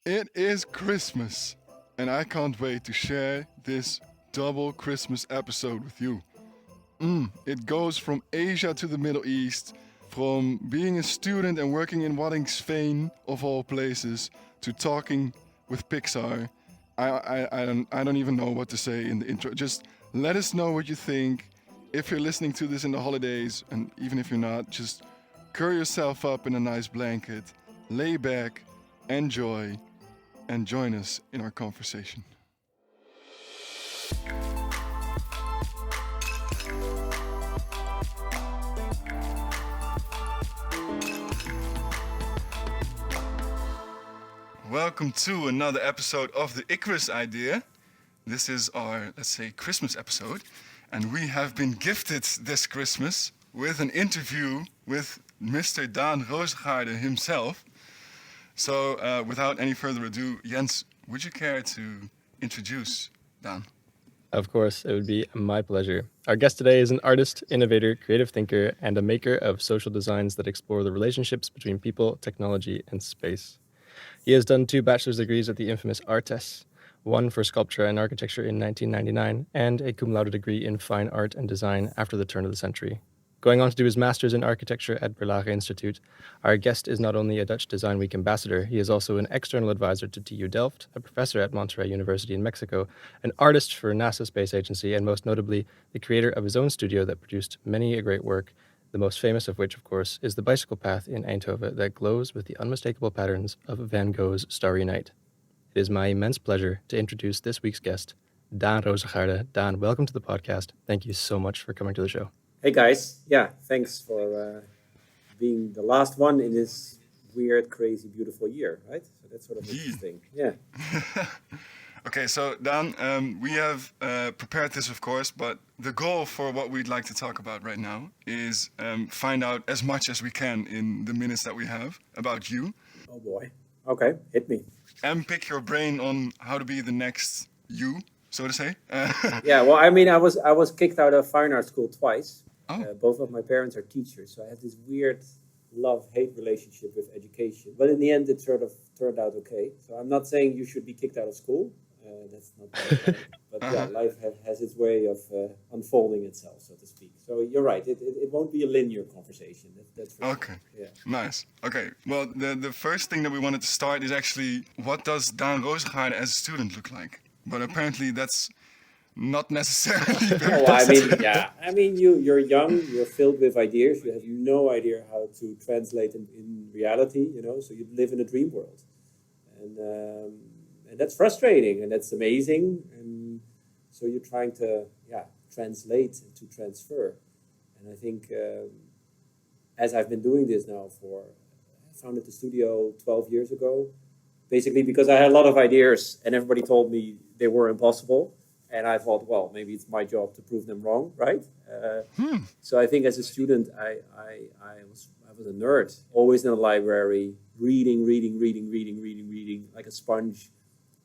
It is Christmas, and I can't wait to share this double Christmas episode with you. It goes from Asia to the Middle East, from being a student and working in Waddinxveen, of all places, to talking with Pixar. I don't even know what to say in the intro. Just let us know what you think. If you're listening to this in the holidays, and even if you're not, just curl yourself up in a nice blanket, lay back, enjoy, and join us in our conversation. Welcome to another episode of the Icarus Idea. This is our, let's say, Christmas episode, and we have been gifted this Christmas with an interview with Mr. Daan Roosegaarde himself. So, without any further ado, Jens, would you care to introduce Daan? Of course, it would be my pleasure. Our guest today is an artist, innovator, creative thinker, and a maker of social designs that explore the relationships between people, technology, and space. He has done 2 bachelor's degrees at the infamous Artes, one for sculpture and architecture in 1999, and a cum laude degree in fine art and design after the turn of the century. Going on to do his master's in architecture at Berlage Institute, our guest is not only a Dutch Design Week ambassador, he is also an external advisor to TU Delft, a professor at Monterrey University in Mexico, an artist for NASA Space Agency, and most notably, the creator of his own studio that produced many a great work, the most famous of which, of course, is the bicycle path in Eindhoven that glows with the unmistakable patterns of Van Gogh's Starry Night. It is my immense pleasure to introduce this week's guest, Daan Roosegaarde. Daan, welcome to the podcast. Thank you so much for coming to the show. Hey guys, thanks for being the last one in this weird, crazy, beautiful year, right? So that's sort of interesting. Yeah. Okay, so Daan, we have prepared this, of course, but the goal for what we'd like to talk about right now is find out as much as we can in the minutes that we have about you. Oh boy. Okay, hit me. And pick your brain on how to be the next you, so to say. Yeah, well, I mean, I was kicked out of fine art school twice. Oh. Both of my parents are teachers, so I had this weird love-hate relationship with education. But in the end, it sort of turned out okay. So I'm not saying you should be kicked out of school. That's not my point. But yeah, life has its way of unfolding itself, so to speak. So you're right. It won't be a linear conversation. That's for Okay. sure. Yeah. Nice. Okay. Well, the first thing that we wanted to start is actually, what does Daan Roosegaarde as a student look like? But apparently that's not necessarily very positive. I mean, you're young, you're filled with ideas, you have no idea how to translate them in reality, so you live in a dream world. And that's frustrating, and that's amazing, and so you're trying to, translate and to transfer. And I think as I've been doing this now I founded the studio 12 years ago, basically because I had a lot of ideas, and everybody told me they were impossible. And I thought, well, maybe it's my job to prove them wrong, right? So I think as a student, I was a nerd, always in a library, reading like a sponge.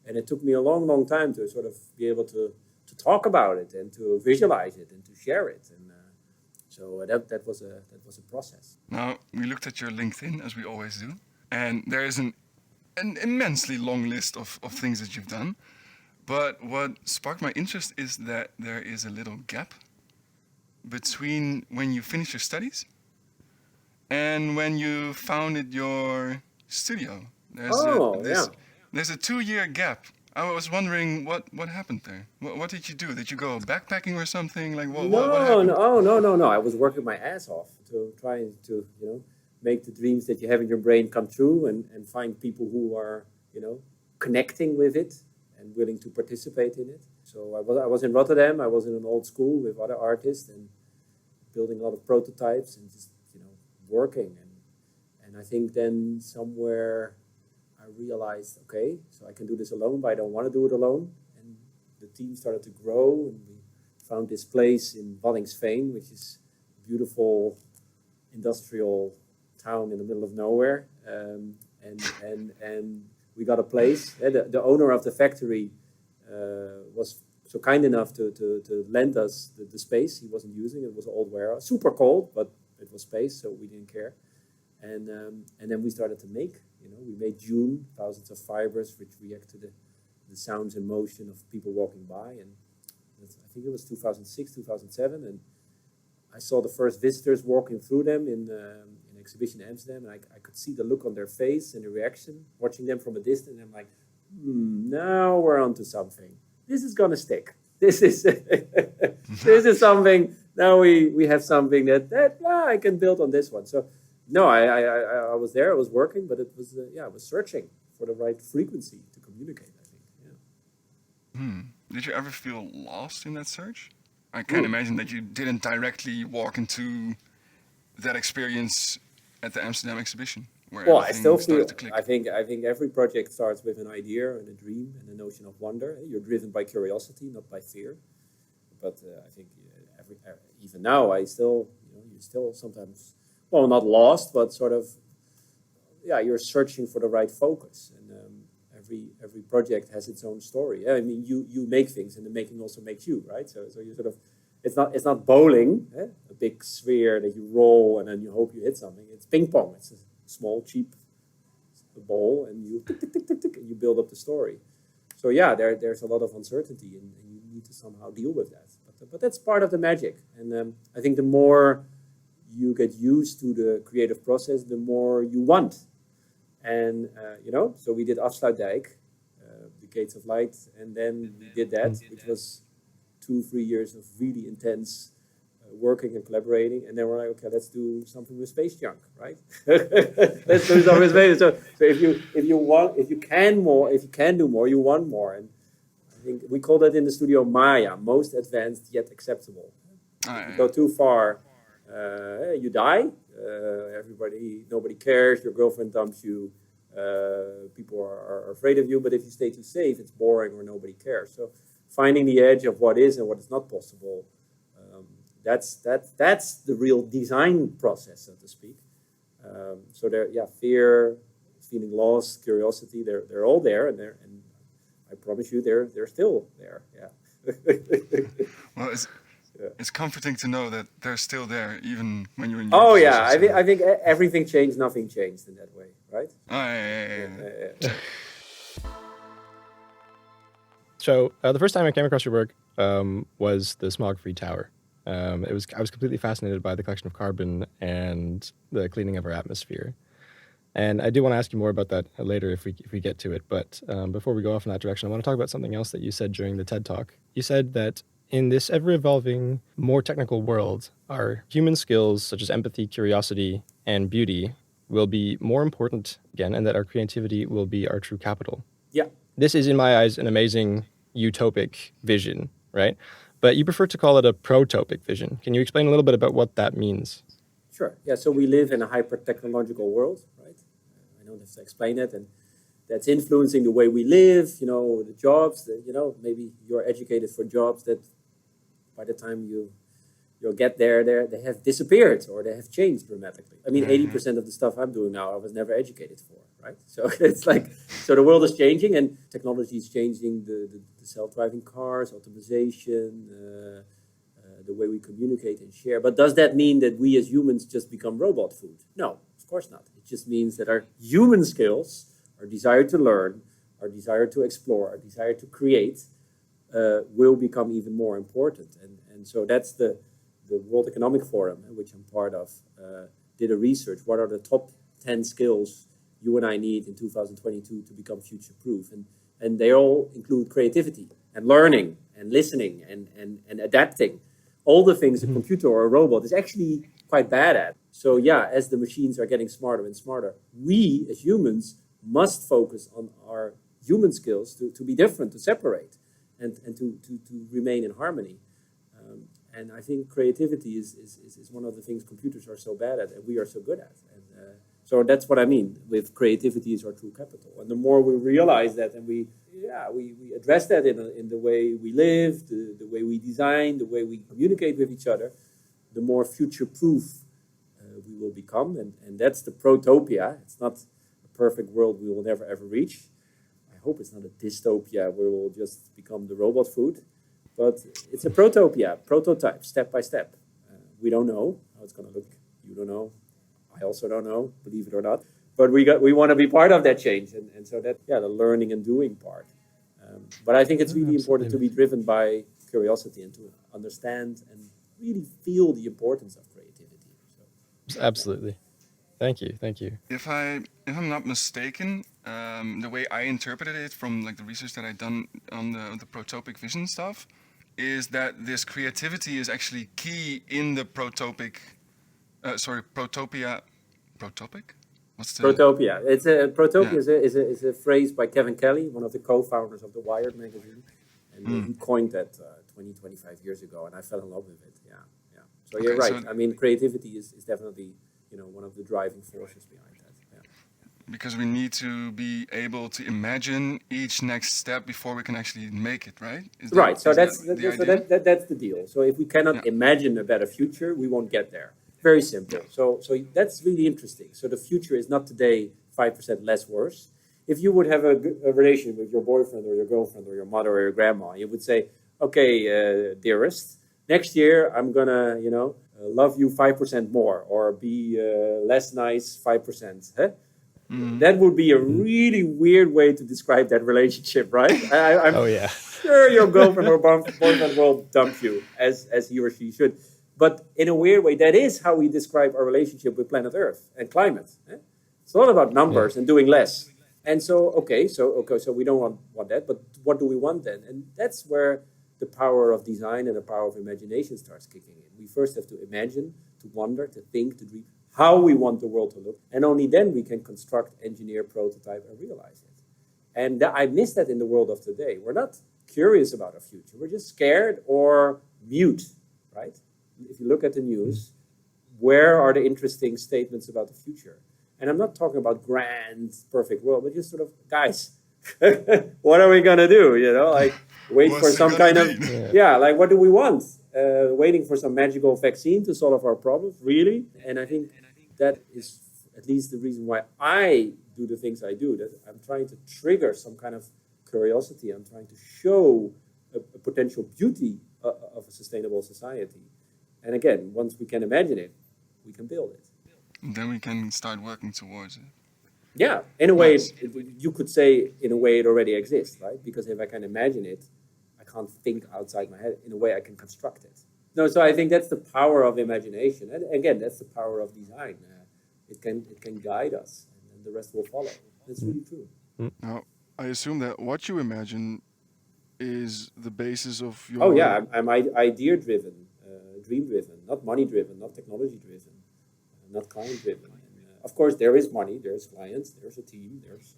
And it took me a long, long time to sort of be able to talk about it and to visualize it and to share it. And so that was a process. Now, we looked at your LinkedIn, as we always do, and there is an immensely long list of things that you've done. But what sparked my interest is that there is a little gap between when you finished your studies and when you founded your studio. There's a 2-year gap. I was wondering what happened there. What did you do? Did you go backpacking or something? Like what happened? No. I was working my ass off to try to make the dreams that you have in your brain come true and find people who are connecting with it and willing to participate in it. So I was in Rotterdam. I was in an old school with other artists and building a lot of prototypes and just working. And I think then somewhere I realized, okay, so I can do this alone, but I don't want to do it alone. And the team started to grow, and we found this place in Waddinxveen, which is a beautiful industrial town in the middle of nowhere. And we got a place. The owner of the factory was so kind enough to lend us the space he wasn't using. It was an old warehouse, super cold, but it was space, so we didn't care. And then we started to make We made June, thousands of fibers which react to the sounds and motion of people walking by. And I think it was 2006, 2007. And I saw the first visitors walking through them in an exhibition in Amsterdam. And I could see the look on their face and the reaction, watching them from a distance. And I'm like, now we're onto something. This is going to stick. This is this is something. Now we have something that I can build on this one. So no, I was there. I was working, but it was I was searching for the right frequency to communicate. I think. Yeah. Did you ever feel lost in that search? I can't imagine that you didn't directly walk into that experience at the Amsterdam exhibition. Where I still feel. To click. I think every project starts with an idea and a dream and a notion of wonder. You're driven by curiosity, not by fear. But I think even now, I still, you still sometimes, well, not lost, but sort of, you're searching for the right focus. And every project has its own story. I mean, you make things, and the making also makes you, right? So you sort of, it's not bowling, a big sphere that you roll and then you hope you hit something. It's ping pong. It's a small, cheap ball, and you tick, tick, tick, tick, tick, and you build up the story. So there's a lot of uncertainty, and you need to somehow deal with that. But that's part of the magic. And I think the more you get used to the creative process, the more you want. And so we did Afsluitdijk, the Gates of Light, and then we did that, which was 2-3 years of really intense working and collaborating, and then we're like, okay, let's do something with space junk, right? Let's do something with space. So if you can do more, you want more. And I think we call that in the studio Maya, most advanced yet acceptable. If you go too far, you die. Nobody cares. Your girlfriend dumps you. People are afraid of you. But if you stay too safe, it's boring or nobody cares. So finding the edge of what is and what is not possible. That's the real design process, so to speak. So fear, feeling lost, curiosity, they're all there, and I promise you, they're still there. Yeah. Well, it's comforting to know that they're still there, even when you're in. I think everything changed, nothing changed in that way, right? Yeah. So the first time I came across your work was the Smog-free tower. I was completely fascinated by the collection of carbon and the cleaning of our atmosphere. And I do want to ask you more about that later if we get to it. But before we go off in that direction, I want to talk about something else that you said during the TED Talk. You said that in this ever-evolving, more technical world, our human skills such as empathy, curiosity, and beauty will be more important again, and that our creativity will be our true capital. Yeah. This is, in my eyes, an amazing utopic vision, right? But you prefer to call it a protopic vision. Can you explain a little bit about what that means? Sure. Yeah, so we live in a hyper-technological world, right? I don't have to explain it, and that's influencing the way we live, the jobs, maybe you're educated for jobs that by the time you'll get there, they have disappeared or they have changed dramatically. I mean, 80% of the stuff I'm doing now, I was never educated for, right? So it's like, so the world is changing and technology is changing, the self-driving cars, optimization, the way we communicate and share. But does that mean that we as humans just become robot food? No, of course not. It just means that our human skills, our desire to learn, our desire to explore, our desire to create will become even more important. And so that's the World Economic Forum, which I'm part of, did a research. What are the top 10 skills you and I need in 2022 to become future-proof? And they all include creativity and learning and listening and adapting. All the things a computer or a robot is actually quite bad at. So as the machines are getting smarter and smarter, we as humans must focus on our human skills to be different, to separate, and to remain in harmony. And I think creativity is one of the things computers are so bad at and we are so good at. And so that's what I mean with creativity is our true capital. And the more we realize that and we address that in the way we live, the way we design, the way we communicate with each other, the more future-proof we will become. And that's the Protopia. It's not a perfect world we will never, ever reach. I hope it's not a dystopia where we'll just become the robot food. But it's a Protopia, prototype, step by step. We don't know how it's going to look. You don't know. I also don't know, believe it or not. but we want to be part of that change, and so that the learning and doing part. But I think it's really important to be driven by curiosity and to understand and really feel the importance of creativity. So, Absolutely. Thank you. If I'm not mistaken, the way I interpreted it from like the research that I've done on the protopic vision stuff is that this creativity is actually key in the Protopia. Protopic? What's the Protopia. Protopia is a phrase by Kevin Kelly, one of the co-founders of the Wired magazine, and he coined that 25 years ago, and I fell in love with it. Yeah. So you're right. I mean, creativity is definitely one of the driving forces behind that. Yeah. Because we need to be able to imagine each next step before we can actually make it, right? Right. So that's the deal. So if we cannot imagine a better future, we won't get there. Very simple. So that's really interesting. So the future is not today 5% less worse. If you would have a relation with your boyfriend or your girlfriend or your mother or your grandma, you would say, okay, dearest, next year I'm gonna, love you 5% more, or be less nice 5%. Huh? That would be a really weird way to describe that relationship, right? I'm sure your girlfriend or boyfriend will dump you, as he or she should. But in a weird way, that is how we describe our relationship with planet Earth and climate. Eh? It's all about numbers and doing less. And so we don't want that. But what do we want then? And that's where the power of design and the power of imagination starts kicking in. We first have to imagine, to wonder, to think, to dream how we want the world to look. And only then we can construct, engineer, prototype, and realize it. And I miss that in the world of today. We're not curious about our future. We're just scared or mute, right? If you look at the news, where are the interesting statements about the future? And I'm not talking about grand, perfect world, but just sort of, guys, what are we going to do? Wait for some kind of, like, what do we want? Waiting for some magical vaccine to solve our problems, really? And I think that is at least the reason why I do the things I do, that I'm trying to trigger some kind of curiosity. I'm trying to show a potential beauty of a sustainable society. And again, once we can imagine it, we can build it. And then we can start working towards it. Yeah, in a way, you could say, in a way, it already exists, right? Because if I can imagine it, I can't think outside my head. In a way, I can construct it. No, so I think that's the power of imagination. And again, that's the power of design. It can guide us, and the rest will follow. That's really true. Now, I assume that what you imagine is the basis of your... Oh, yeah, I'm idea-driven. Dream-driven, not money-driven, not technology-driven, not client-driven. Of course, there is money, there's clients, there's a team, there's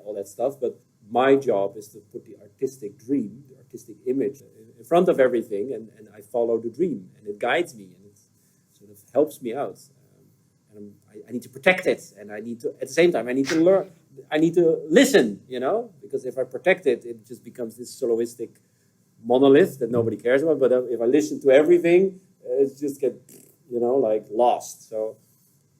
all that stuff. But my job is to put the artistic dream, the artistic image in front of everything, and I follow the dream, and it guides me, and it sort of helps me out. And I need to protect it, and I need to, at the same time, I need to learn, I need to listen, because if I protect it, it just becomes this soloistic monolith that nobody cares about. But if I listen to everything, it's just get lost. So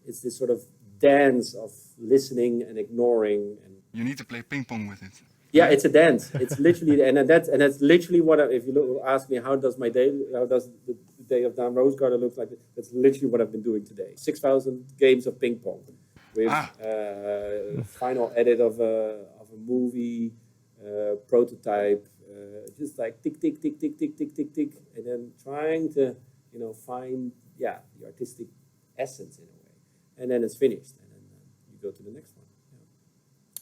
it's this sort of dance of listening and ignoring, and you need to play ping pong with it. Yeah, it's a dance. It's literally, and that's literally what if you ask me how does the day of Daan Roosegaarde look like, that's literally what I've been doing today. 6,000 games of ping pong with final edit of a movie, prototype. Just like tick, tick, tick, tick, tick, tick, tick, tick, and then trying to, find, the artistic essence in a way. And then it's finished, and then you go to the next one. Yeah.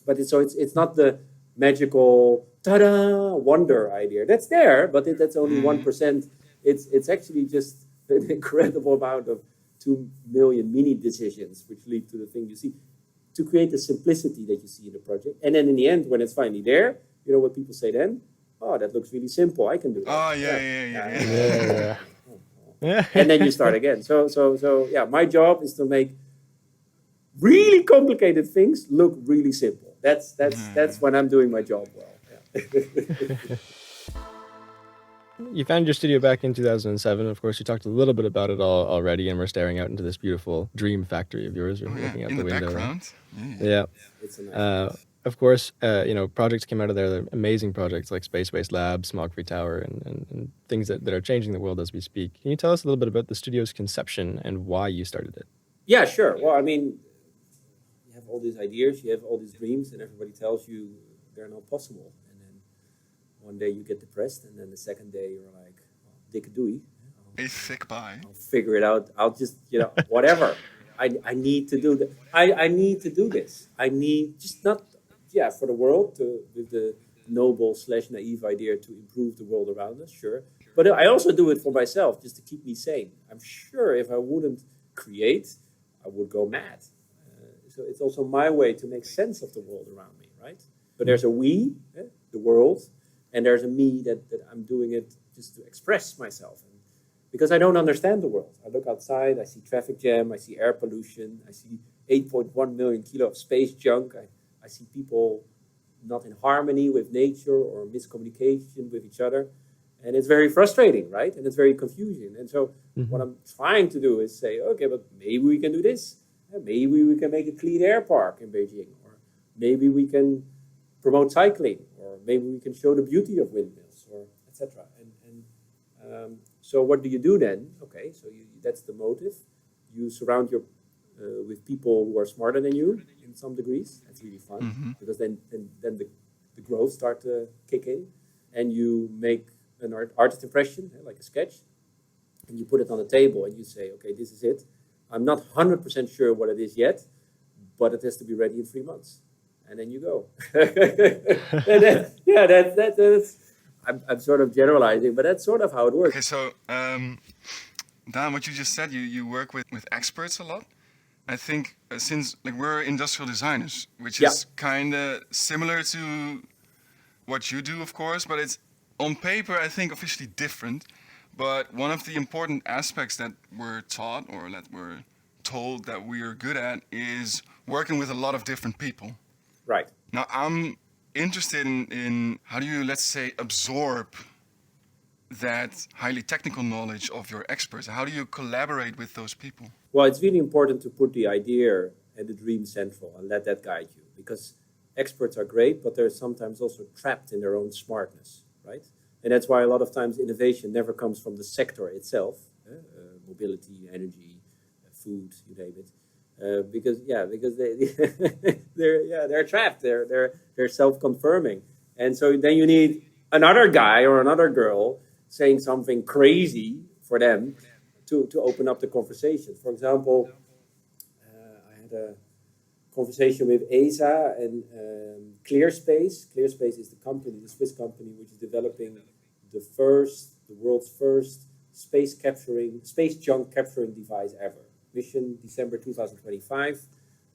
But it's not the magical, ta-da, wonder idea. That's there, but that's only 1%. It's actually just an incredible amount of 2 million mini decisions, which lead to the thing you see, to create the simplicity that you see in the project. And then in the end, when it's finally there, you know what people say then? Oh, that looks really simple. I can do that. Oh, yeah. And then you start again. So, my job is to make really complicated things look really simple. That's when I'm doing my job well. Yeah. You founded your studio back in 2007. Of course, you talked a little bit about it all already, and we're staring out into this beautiful dream factory of yours. We're looking out in the window. Background. Yeah. It's a nice of course, projects came out of there, amazing projects like Space Waste Lab, Smog Free Tower, and things that are changing the world as we speak. Can you tell us a little bit about the studio's conception and why you started it? Yeah, sure. Well, I mean, all these ideas, you have all these dreams, and everybody tells you they're not possible. And then one day you get depressed, and then the second day you're like, dikke doei. A thick pie. I'll figure it out. I'll just, whatever. I need to do that. I need to do this. I need just not, for the world, with the noble / naive idea to improve the world around us, sure. But I also do it for myself, just to keep me sane. I'm sure if I wouldn't create, I would go mad. So it's also my way to make sense of the world around me, right? So there's a we, the world, and there's a me that I'm doing it just to express myself. Because I don't understand the world. I look outside, I see traffic jam, I see air pollution, I see 8.1 million kilo of space junk, I see people not in harmony with nature or miscommunication with each other. And it's very frustrating, right? And it's very confusing. And so what I'm trying to do is say, okay, but maybe we can do this. Maybe we can make a clean air park in Beijing. Or maybe we can promote cycling. Or maybe we can show the beauty of windmills, or etc. So what do you do then? Okay, so that's the motive. You surround your with people who are smarter than you in some degrees. That's really fun, because then the growth start to kick in, and you make an artist impression, like a sketch, and you put it on the table and you say, okay, this is it. I'm not 100% sure what it is yet, but it has to be ready in 3 months. And then you go. That's I'm sort of generalizing, but that's sort of how it works. Okay, so Daan, what you just said, you work with experts a lot. I think since we're industrial designers, which is kind of similar to what you do, of course, but it's on paper, I think, officially different. But one of the important aspects that we're taught or that we're told that we are good at is working with a lot of different people. Right. Now, I'm interested in how do you, let's say, absorb that highly technical knowledge of your experts? How do you collaborate with those people? Well, it's really important to put the idea and the dream central and let that guide you, because experts are great, but they're sometimes also trapped in their own smartness, right? And that's why a lot of times innovation never comes from the sector itself, mobility, energy, food, you name it. Because they're trapped. They're self-confirming, and so then you need another guy or another girl saying something crazy for them to open up the conversation. For example, I had a conversation with ESA and ClearSpace. ClearSpace is the company, the Swiss company, which is developing the world's first space junk capturing device ever. Mission December 2025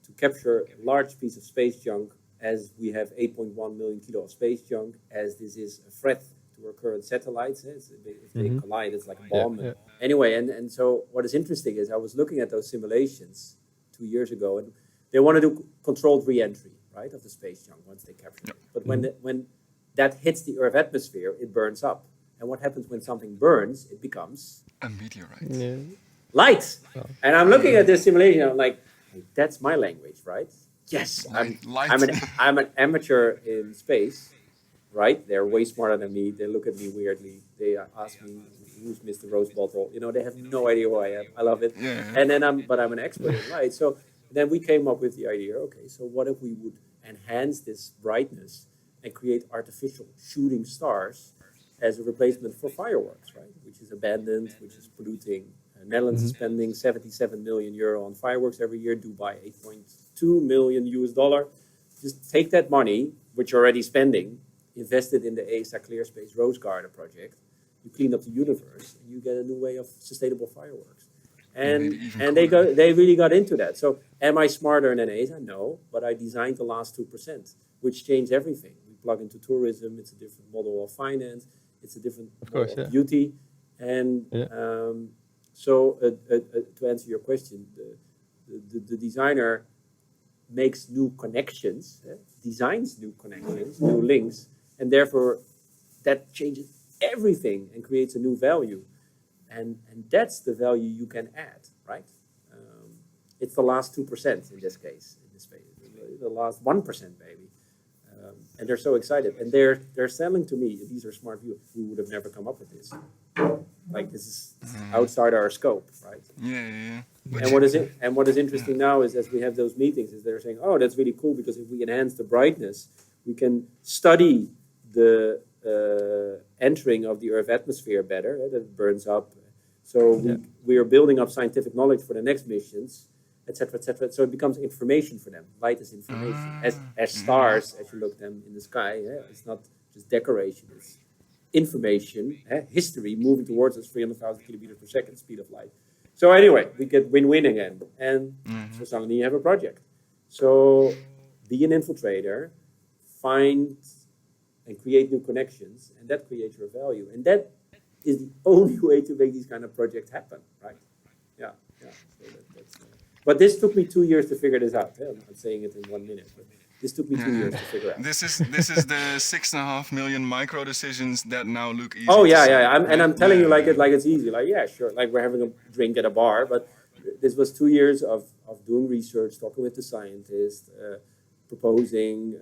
to capture a large piece of space junk, as we have 8.1 million kilo of space junk, as this is a threat to our current satellites. If they collide, it's like a bomb. Yeah. Anyway, and so what is interesting is I was looking at those simulations 2 years ago, and they want to do controlled re-entry, right, of the space junk once they capture it. But when that hits the Earth atmosphere, it burns up. And what happens when something burns? It becomes a meteorite. Yeah. Light. Oh. And I'm looking at this simulation, I'm like, that's my language, right? Yes, I'm an amateur in space, right? They're way smarter than me. They look at me weirdly. They ask me, who's Mr. Rose Bottle? They have no idea who I am. I love it. Yeah. And then I'm an expert in light. So then we came up with the idea, okay, so what if we would enhance this brightness and create artificial shooting stars as a replacement for fireworks, right? Which is abandoned, which is polluting. Netherlands is spending 77 million euro on fireworks every year. Dubai, $8.2 million US. Just take that money, which you're already spending, invest it in the ESA ClearSpace Roosegaarde project. You clean up the universe, and you get a new way of sustainable fireworks. And they really got into that. So, am I smarter than ESA? No, but I designed the last 2%, which changed everything. We plug into tourism. It's a different model of finance. It's a different model of beauty. And so, to answer your question, the designer makes new connections, designs new connections, new links, and therefore that changes everything and creates a new value. And that's the value you can add, right? It's the last 2% in this case, the last 1% maybe. And they're so excited. And they're selling to me, these are smart viewers, we would have never come up with this. Like this is outside our scope, right? Yeah. And what is interesting now is as we have those meetings, is they're saying, oh, that's really cool because if we enhance the brightness, we can study the entering of the Earth atmosphere better. That it burns up. So we are building up scientific knowledge for the next missions, etc., etc. So it becomes information for them. Light is information. As stars, as you look them in the sky, it's not just decoration. It's information, history moving towards us 300,000 kilometers per second, speed of light. So anyway, we get win-win again. And so suddenly you have a project. So be an infiltrator, find and create new connections, and that creates your value. And that is the only way to make these kind of projects happen, right? Yeah. So but this took me 2 years to figure this out. I'm not saying it in 1 minute, but this took me 2 years to figure out. This is the 6.5 million micro decisions that now look easy. Oh yeah. I'm telling you like it's easy. Like yeah, sure. Like we're having a drink at a bar, but this was 2 years of doing research, talking with the scientists, proposing.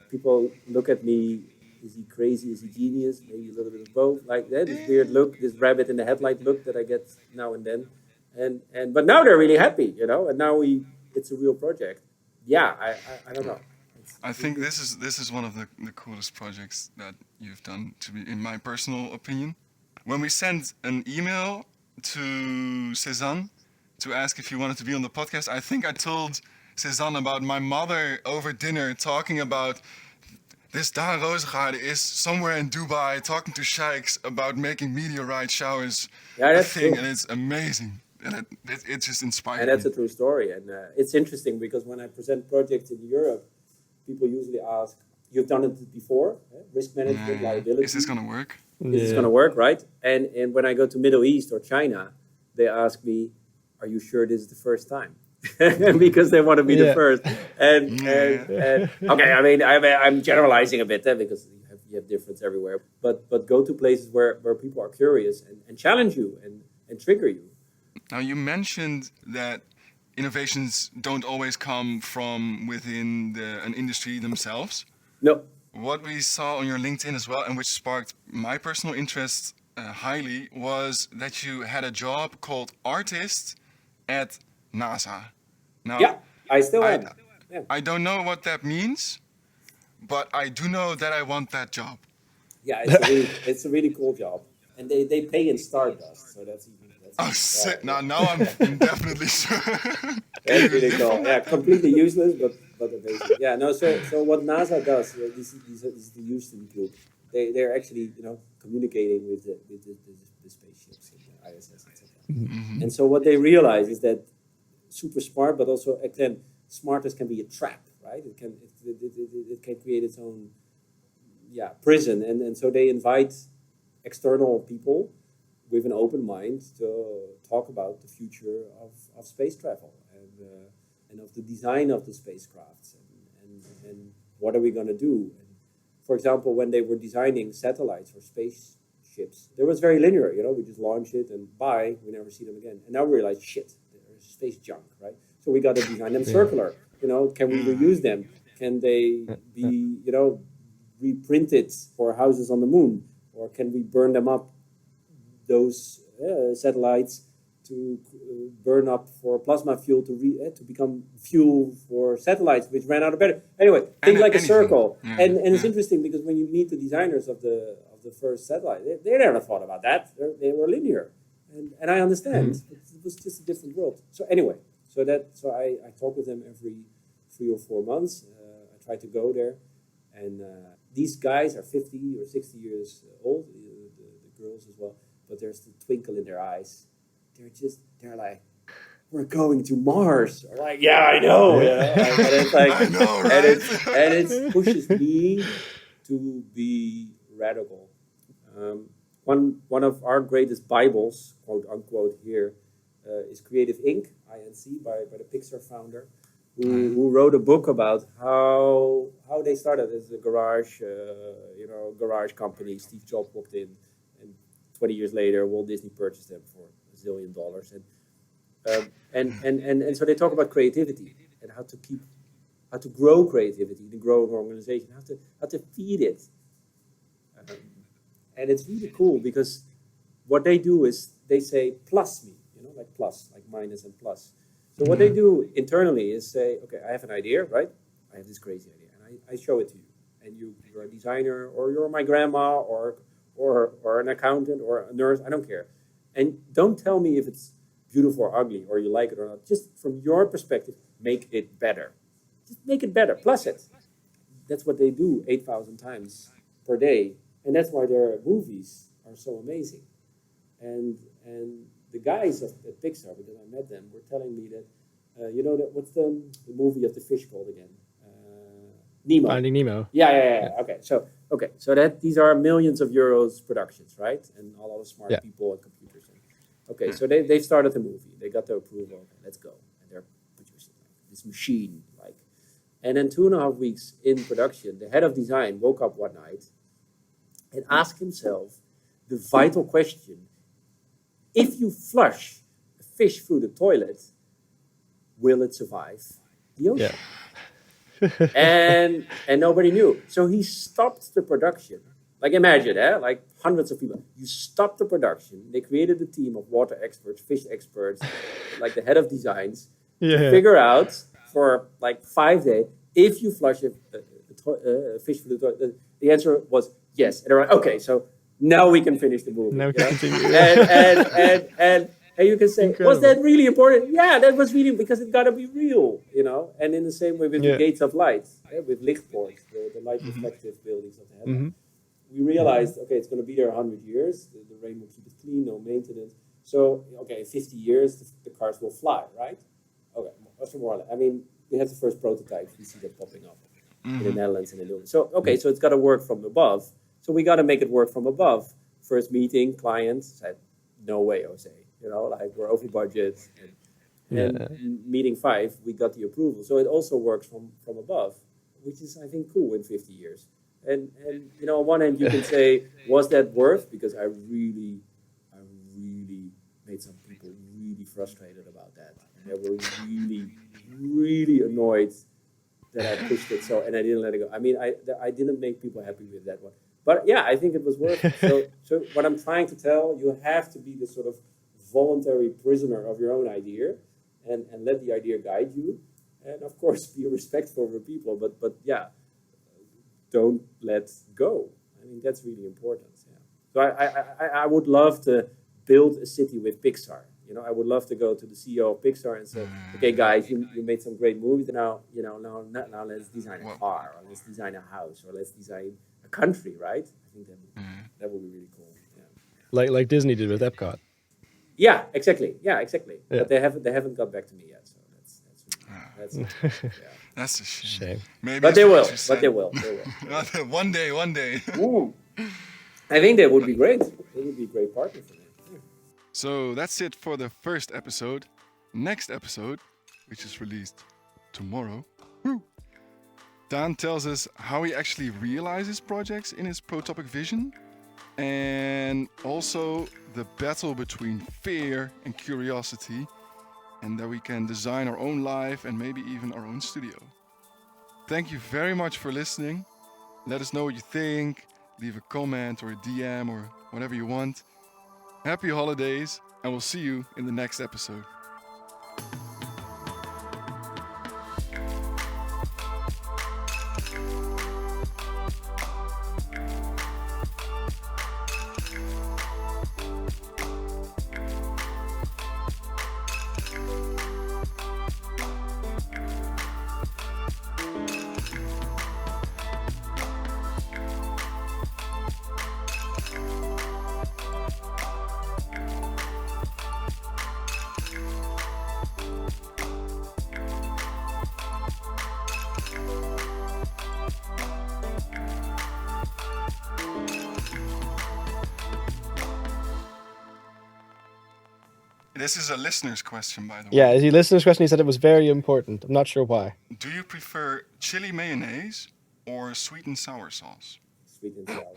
People look at me. Is he crazy? Is he genius? Maybe a little bit of both. Like that, this weird look, this rabbit in the headlight look that I get now and then. But now they're really happy, and now it's a real project. Yeah, I don't know. I think this is one of the coolest projects that you've done, to be, in my personal opinion. When we sent an email to Cézanne to ask if he wanted to be on the podcast, I think I told Cézanne about my mother over dinner talking about this Daan Roosegaarde is somewhere in Dubai talking to sheikhs about making meteorite showers. Yeah, that's thing, true. and it's amazing. And it just inspired And that's me. a true story. And it's interesting because when I present projects in Europe, people usually ask, you've done it before, risk management, liability. Is this going to work? Is this going to work, right? And when I go to Middle East or China, they ask me, are you sure this is the first time? Because they want to be the first. And okay, I mean, I'm generalizing a bit there because you have difference everywhere. But go to places where people are curious and challenge you and trigger you. Now, you mentioned that innovations don't always come from within an industry themselves. No. What we saw on your LinkedIn as well, and which sparked my personal interest highly, was that you had a job called artist at NASA. Now, Yeah, I still am. Yeah. I don't know what that means, but I do know that I want that job. Yeah, it's a really cool job. And they pay in Stardust, so that's even... Oh, sick. Now I'm definitely sure. That's really cool. Yeah, completely useless, but amazing. Yeah, no, so what NASA does, this is the Houston group. They're actually, communicating with the spaceships in the ISS, etc. Mm-hmm. And so what they realize is that super smart, but also, again, smartness can be a trap, right? It can create its own, prison. And so they invite external people with an open mind to talk about the future of space travel and of the design of the spacecrafts and what are we going to do. And for example, when they were designing satellites or spaceships, there was very linear, we just launch it and bye, we never see them again. And now we realize, shit, there's space junk, right? So we got to design them circular. Can we reuse them? Can they be, reprinted for houses on the moon? Or can we burn them up, those satellites, to burn up for plasma fuel to become fuel for satellites which ran out of battery. Anyway, think like a circle. And it's interesting because when you meet the designers of the first satellite, they never thought about that. They were linear, and I understand. It was just a different world. So anyway, so I talk with them every 3 or 4 months. I try to go there, and these guys are 50 or 60 years old. The girls as well. But there's the twinkle in their eyes. They're like, we're going to Mars. I'm like, yeah, I know. And it's like, I know, right? and it pushes me to be radical. One of our greatest Bibles, quote unquote, here is Creative Inc. INC by the Pixar founder, who wrote a book about how they started as a garage company. Steve Jobs walked in. 20 years later, Walt Disney purchased them for $1 zillion, and so they talk about creativity and how to grow creativity, to grow an organization, how to feed it, and it's really cool because what they do is they say plus me, like plus, like minus and plus. So what they do internally is say, okay, I have an idea, right? I have this crazy idea, and I show it to you. And you're a designer, or you're my grandma, or an accountant, or a nurse, I don't care. And don't tell me if it's beautiful or ugly, or you like it or not. Just from your perspective, make it better. Just make it better, plus it. That's what they do 8,000 times per day. And that's why their movies are so amazing. And the guys at Pixar, because I met them, were telling me that, you know, what's the movie of the fish called again? Nemo. Finding Nemo. Yeah. Okay, so that these are millions of euros productions, right? And all the smart people and computers. Okay, so they started the movie. They got the approval. Okay, let's go. And they're producing this machine, and then 2.5 weeks in production, the head of design woke up one night and asked himself the vital question: if you flush a fish through the toilet, will it survive the ocean? And nobody knew. So he stopped the production. Like imagine, like hundreds of people. You stopped the production. They created a team of water experts, fish experts, like the head of designs, to figure out for like 5 days if you flush a fish through the toilet. The answer was yes. And they're like, okay, so now we can finish the movie. Now we can continue. And you can say, incredible. Was that really important? Yeah, that was really, because it got to be real, you know. And in the same way with the gates of light, with lichtpoort, the light reflective buildings of the headlight. We realized, okay, it's going to be there 100 years. The rain will keep it clean, no maintenance. So, okay, in 50 years, the cars will fly, right? Okay, so more or less. I mean, we have the first prototypes. We see that popping up in the Netherlands and in Europe. So, okay, so it's got to work from above. So we got to make it work from above. First meeting, clients said, no way, Jose. You know, like we're over budget. And meeting 5, we got the approval. So it also works from above, which is, I think, cool in 50 years. And you know, on one hand, you can say, was that worth? Because I really made some people really frustrated about that. And they were really annoyed that I pushed it so, and I didn't let it go. I mean, I didn't make people happy with that one. But yeah, I think it was worth it. So what I'm trying to tell, you have to be the sort of voluntary prisoner of your own idea, and let the idea guide you. And of course, be respectful of the people. But yeah, don't let go. I mean, that's really important. Yeah. So I would love to build a city with Pixar. You know, I would love to go to the CEO of Pixar and say, okay, guys, you made some great movies. Now, you know, now let's design a car, or let's design a house, or let's design a country, right? I think that would be really cool. Yeah. Like Disney did with Epcot. Yeah, exactly. Yeah. But they haven't got back to me yet. So that's That's a shame. Maybe but they will. One day. Ooh. I think they would be great. They would be a great partner for me. Yeah. So that's it for the first episode. Next episode, which is released tomorrow, Daan tells us how he actually realizes projects in his protopic vision, and also the battle between fear and curiosity, and that we can design our own life and maybe even our own studio. Thank you very much for listening. Let us know what you think. Leave a comment or a DM or whatever you want. Happy holidays, and we'll see you in the next episode. This is a listener's question, by the way. Yeah, as he listener's question, he said it was very important. I'm not sure why. Do you prefer chili mayonnaise or sweet and sour sauce? Sweet and sour.